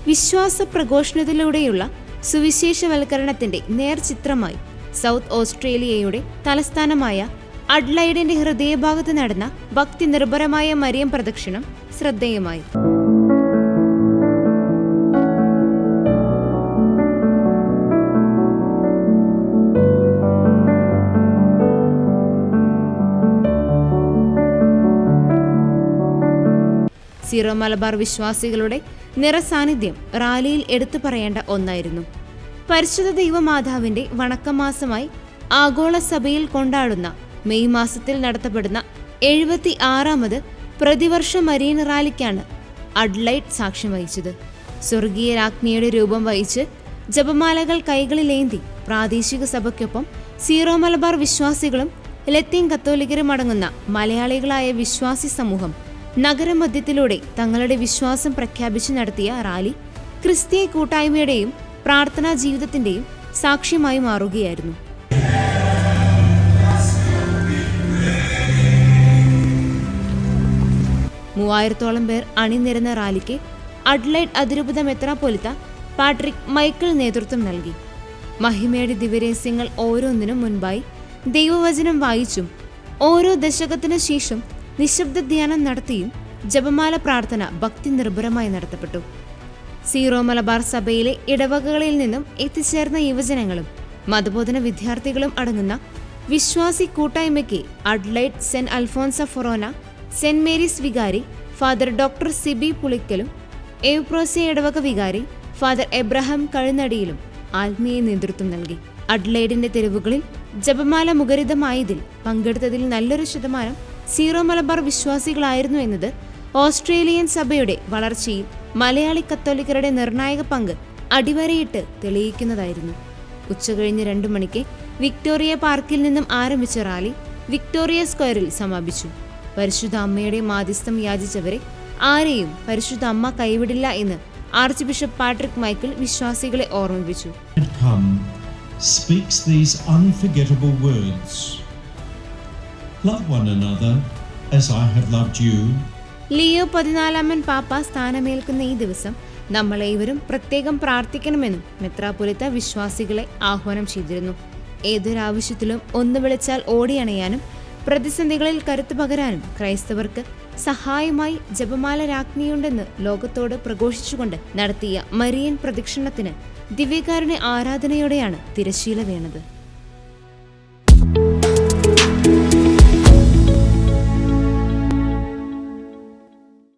വിശ്വാസ പ്രഘോഷണത്തിലൂടെയുള്ള സുവിശേഷവൽക്കരണത്തിന്റെ നേർചിത്രമായി സൗത്ത് ഓസ്ട്രേലിയയുടെ തലസ്ഥാനമായ അഡ്ലൈഡിന്റെ ഹൃദയഭാഗത്ത് നടന്ന ഭക്തി നിർഭരമായ മരിയം പ്രദക്ഷിണം ശ്രദ്ധേയമായി. സീറോ മലബാർ വിശ്വാസികളുടെ നിറസാന്നിധ്യം റാലിയിൽ എടുത്തു പറയേണ്ട ഒന്നായിരുന്നു. പരിശുദ്ധ ദൈവമാതാവിന്റെ വണക്കമാസമായി ആഗോള സഭയിൽ കൊണ്ടാടുന്ന മെയ് മാസത്തിൽ നടത്തപ്പെടുന്ന 76ാമത് പ്രതിവർഷ മരിയൻ റാലിക്കാണ് അഡ്ലൈഡ് സാക്ഷ്യം വഹിച്ചത്. സ്വർഗീയ രാജ്ഞിയുടെ രൂപം വഹിച്ച് ജപമാലകൾ കൈകളിലേന്തി പ്രാദേശിക സഭയ്ക്കൊപ്പം സീറോ മലബാർ വിശ്വാസികളും ലത്തീൻ കത്തോലിക്കരും അടങ്ങുന്ന മലയാളികളായ വിശ്വാസി സമൂഹം നഗരമധ്യത്തിലൂടെ തങ്ങളുടെ വിശ്വാസം പ്രഖ്യാപിച്ചു നടത്തിയ റാലി ക്രിസ്തീയ കൂട്ടായ്മയുടെയും പ്രാർത്ഥനാ ജീവിതത്തിന്റെയും സാക്ഷ്യമായി മാറുകയായിരുന്നു. മൂവായിരത്തോളം പേർ അണിനിരന്ന റാലിക്ക് അഡ്ലൈഡ് അതിരൂപത മെത്രാപ്പൊലീത്ത പാട്രിക് മൈക്കിൾ നേതൃത്വം നൽകി. മഹിമയുടെ ദിവ്യരഹസ്യങ്ങൾ ഓരോന്നിനും മുൻപായി ദൈവവചനം വായിച്ചും ഓരോ ദശകത്തിനു ശേഷം നിശബ്ദ ധ്യാനം നടത്തിയും ജപമാല പ്രാർത്ഥന ഭക്തി നിർഭരമായി നടത്തപ്പെട്ടു. സീറോ മലബാർ സഭയിലെ ഇടവകകളിൽ നിന്നും എത്തിച്ചേർന്ന യുവജനങ്ങളും മതബോധന വിദ്യാർത്ഥികളും അടങ്ങുന്ന വിശ്വാസി കൂട്ടായ്മയ്ക്ക് അഡ്ലൈഡ് സെന്റ് അൽഫോൻസ ഫൊറോന, സെന്റ് മേരീസ് വികാരി ഫാദർ ഡോക്ടർ സിബി പുളിക്കലും എവ്പ്രോസി ഇടവക വികാരി ഫാദർ എബ്രഹാം കഴുനടിയിലും ആത്മീയ നേതൃത്വം നൽകി. അഡ്ലൈഡിന്റെ തെരുവുകളിൽ ജപമാല മുഖരിതമായതിൽ പങ്കെടുത്തതിൽ നല്ലൊരു ശതമാനം സീറോ മലബാർ വിശ്വാസികളായിരുന്നു എന്നത് ഓസ്ട്രേലിയൻ സഭയുടെ വളർച്ചയിൽ മലയാളി കത്തോലിക്കരുടെ നിർണായക പങ്ക് അടിവരയിട്ട് തെളിയിക്കുന്നതായിരുന്നു. ഉച്ചകഴിഞ്ഞ് 2 മണിക്ക് വിക്ടോറിയ പാർക്കിൽ നിന്നും ആരംഭിച്ച റാലി വിക്ടോറിയ സ്ക്വയറിൽ സമാപിച്ചു. പരിശുദ്ധ അമ്മയുടെ മാധ്യസ്ഥം യാചിച്ചവരെ ആരെയും പരിശുദ്ധ അമ്മ കൈവിടില്ല എന്ന് ആർച്ച് ബിഷപ്പ് പാട്രിക് മൈക്കിൾ വിശ്വാസികളെ ഓർമ്മിപ്പിച്ചു. Speaks these unforgettable words. Love one another as I have loved you. Leo 14 പാപ്പ സ്ഥാനമേൽക്കുന്ന ഈ ദിവസം നമ്മളേവരും പ്രത്യേകം പ്രാർത്ഥിക്കണമെന്നും മെത്രാപ്പൊലീത്ത വിശ്വാസികളെ ആഹ്വാനം ചെയ്തിരുന്നു. ഏതൊരാവശ്യത്തിലും ഒന്ന് വിളിച്ചാൽ ഓടിയണയാനും പ്രതിസന്ധികളിൽ കരുത്തു പകരാനും ക്രൈസ്തവർക്ക് സഹായമായി ജപമാല രാജ്ഞിയുണ്ടെന്ന് ലോകത്തോട് പ്രഘോഷിച്ചുകൊണ്ട് നടത്തിയ മരിയൻ പ്രദക്ഷിണത്തിന് ദിവ്യകാരുണ്യ ആരാധനയോടെയാണ് തിരശ്ശീല വീണത്.